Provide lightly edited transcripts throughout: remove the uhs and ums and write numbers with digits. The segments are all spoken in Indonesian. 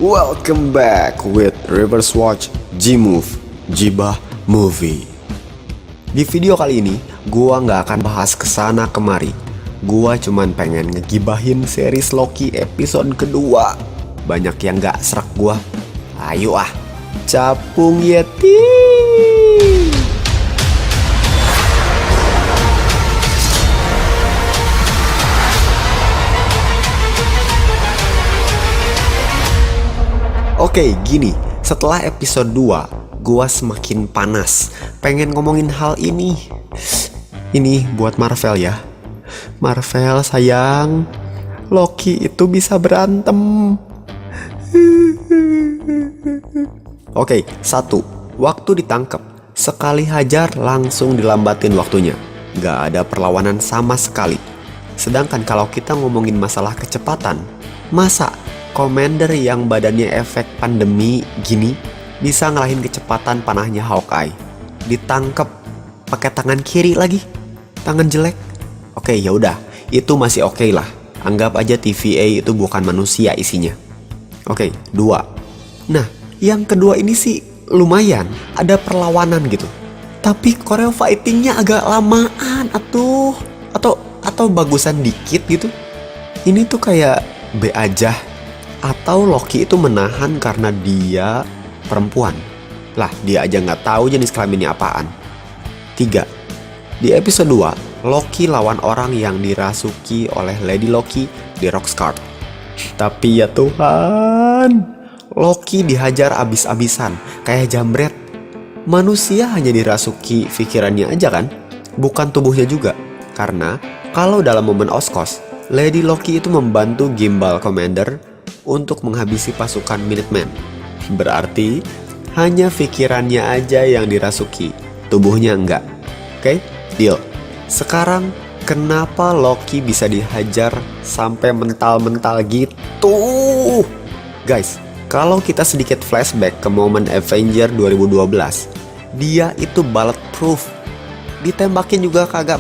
Welcome back with Reverse Watch G-Move Jibah Movie. Di video kali ini, gua nggak akan bahas kesana kemari. Gua cuman pengen ngegibahin series Loki episode kedua. Banyak yang nggak serak gua. Ayo capung Yeti. Oke, gini, setelah episode 2, gua semakin panas. Pengen ngomongin hal ini. Ini buat Marvel ya. Marvel sayang, Loki itu bisa berantem. Oke, 1. Waktu ditangkap, sekali hajar langsung dilambatin waktunya. Gak ada perlawanan sama sekali. Sedangkan kalau kita ngomongin masalah kecepatan, masa Commander yang badannya efek pandemi gini bisa ngalahin kecepatan panahnya Hawkeye? Ditangkep pakai tangan kiri lagi, tangan jelek. Oke, ya udah, itu masih oke lah. Anggap aja TVA itu bukan manusia isinya. Oke, 2. Nah, yang kedua ini sih lumayan, ada perlawanan gitu. Tapi choreo fightingnya agak lamaan atau bagusan dikit gitu. Ini tuh kayak B aja. Atau Loki itu menahan karena dia perempuan. Lah, dia aja nggak tahu jenis kelaminnya apaan. 3. Di episode 2, Loki lawan orang yang dirasuki oleh Lady Loki di Roxxcart. Tapi ya Tuhan, Loki dihajar abis-abisan kayak jambret. Manusia hanya dirasuki pikirannya aja kan, bukan tubuhnya juga. Karena kalau dalam momen Oskos, Lady Loki itu membantu gimbal Commander untuk menghabisi pasukan Minutemen. Berarti hanya pikirannya aja yang dirasuki, tubuhnya enggak. Oke, deal. Sekarang kenapa Loki bisa dihajar sampai mental-mental gitu? Guys, kalau kita sedikit flashback ke momen Avenger 2012, dia itu bulletproof. Ditembakin juga kagak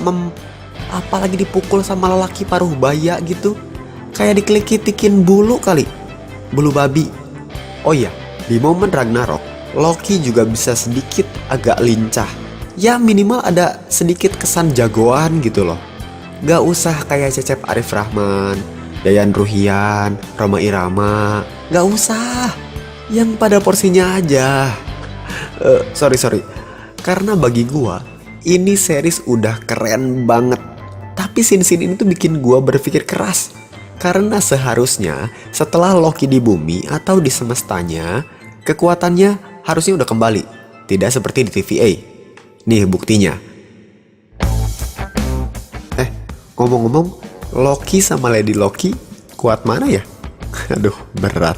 apalagi dipukul sama lelaki paruh baya gitu. Kayak dikelikitin bulu kali, bulu babi. Oh iya, di momen Ragnarok, Loki juga bisa sedikit agak lincah. Ya minimal ada sedikit kesan jagoan gitu loh. Gak usah kayak Cecep Arif Rahman, Yayan Ruhian, Rhoma Irama. Gak usah, yang pada porsinya aja. Sorry. Karena bagi gua, ini series udah keren banget. Tapi scene-scene ini tuh bikin gua berpikir keras. Karena seharusnya setelah Loki di bumi atau di semestanya, kekuatannya harusnya udah kembali. Tidak seperti di TVA. Nih buktinya. Ngomong-ngomong, Loki sama Lady Loki kuat mana ya? Aduh, berat.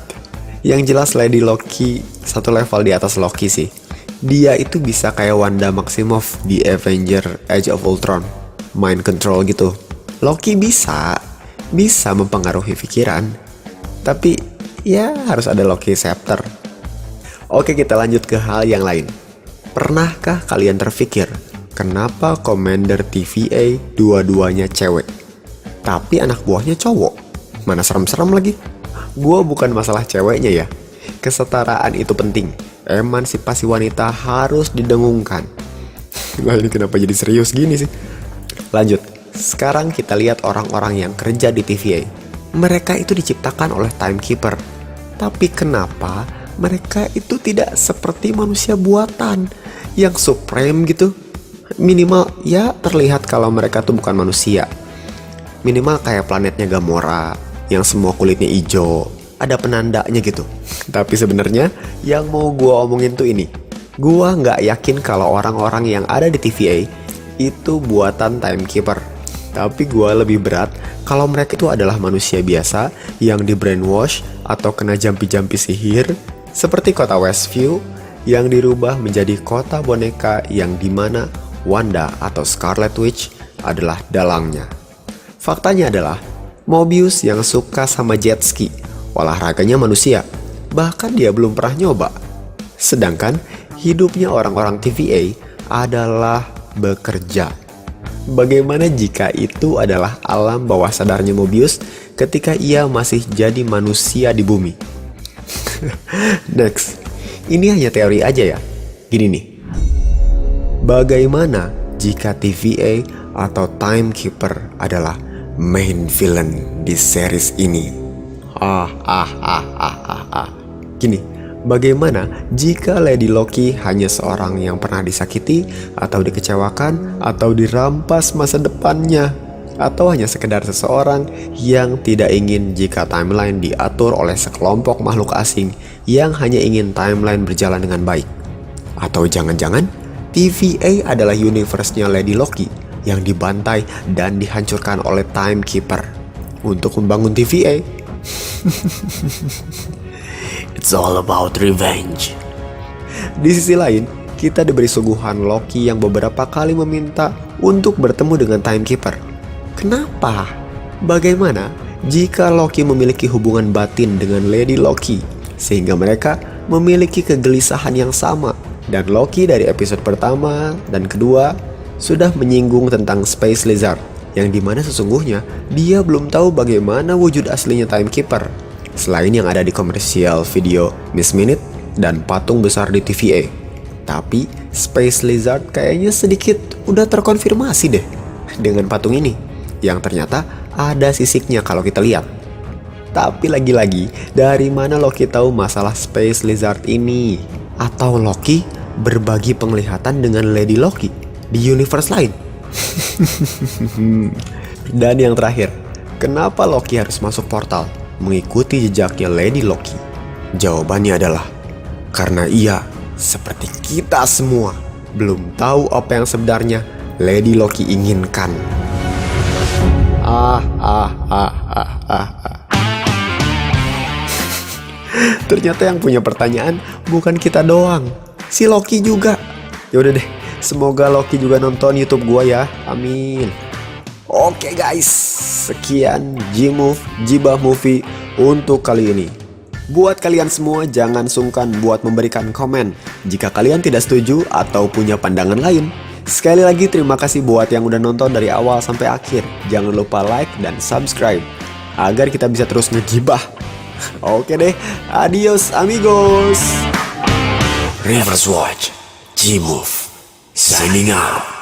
Yang jelas Lady Loki satu level di atas Loki sih. Dia itu bisa kayak Wanda Maximoff di Avenger Age of Ultron. Mind control gitu. Loki bisa mempengaruhi pikiran. Tapi ya harus ada Loki Scepter. Oke, kita lanjut ke hal yang lain. Pernahkah kalian terpikir kenapa Commander TVA dua-duanya cewek, tapi anak buahnya cowok? Mana serem-serem lagi. Gua bukan masalah ceweknya ya. Kesetaraan itu penting. Emansipasi wanita harus didengungkan. Nah, ini kenapa jadi serius gini sih? Lanjut. Sekarang kita lihat orang-orang yang kerja di TVA. Mereka itu diciptakan oleh Timekeeper. Tapi kenapa mereka itu tidak seperti manusia buatan yang supreme gitu? Minimal ya terlihat kalau mereka tuh bukan manusia. Minimal kayak planetnya Gamora yang semua kulitnya hijau, ada penandanya gitu. Tapi sebenarnya yang mau gua omongin tuh ini. Gua nggak yakin kalau orang-orang yang ada di TVA itu buatan Timekeeper. Tapi gue lebih berat kalau mereka itu adalah manusia biasa yang di brainwash atau kena jampi-jampi sihir, seperti kota Westview yang dirubah menjadi kota boneka yang dimana Wanda atau Scarlet Witch adalah dalangnya. Faktanya adalah Mobius yang suka sama jet ski, olahraganya manusia, bahkan dia belum pernah nyoba. Sedangkan hidupnya orang-orang TVA adalah bekerja. Bagaimana jika itu adalah alam bawah sadarnya Mobius ketika ia masih jadi manusia di bumi? Next, ini hanya teori aja ya. Gini nih, bagaimana jika TVA atau Timekeeper adalah main villain di series ini? Gini, bagaimana jika Lady Loki hanya seorang yang pernah disakiti atau dikecewakan atau dirampas masa depannya? Atau hanya sekedar seseorang yang tidak ingin jika timeline diatur oleh sekelompok makhluk asing yang hanya ingin timeline berjalan dengan baik? Atau jangan-jangan TVA adalah universe-nya Lady Loki yang dibantai dan dihancurkan oleh Timekeeper untuk membangun TVA? It's all about revenge. Di sisi lain, kita diberi suguhan Loki yang beberapa kali meminta untuk bertemu dengan Timekeeper. Kenapa? Bagaimana jika Loki memiliki hubungan batin dengan Lady Loki sehingga mereka memiliki kegelisahan yang sama? Dan Loki dari episode pertama dan kedua sudah menyinggung tentang Space Lizard, yang dimana sesungguhnya dia belum tahu bagaimana wujud aslinya Timekeeper selain yang ada di komersial video Miss Minute dan patung besar di TVA. Tapi Space Lizard kayaknya sedikit udah terkonfirmasi deh dengan patung ini, yang ternyata ada sisiknya kalau kita lihat. Tapi lagi-lagi, dari mana Loki tahu masalah Space Lizard ini? Atau Loki berbagi penglihatan dengan Lady Loki di universe lain? Dan yang terakhir, kenapa Loki harus masuk portal mengikuti jejaknya Lady Loki? Jawabannya adalah karena ia, seperti kita semua, belum tahu apa yang sebenarnya Lady Loki inginkan. Ternyata yang punya pertanyaan bukan kita doang, si Loki juga. Yaudah deh, semoga Loki juga nonton YouTube gua ya, amin. Oke guys, sekian Jibah Movie untuk kali ini. Buat kalian semua, jangan sungkan buat memberikan komen jika kalian tidak setuju atau punya pandangan lain. Sekali lagi terima kasih buat yang udah nonton dari awal sampai akhir. Jangan lupa like dan subscribe agar kita bisa terus ngegibah. Oke deh, adios amigos. Reverse Watch, G-Move, signing out.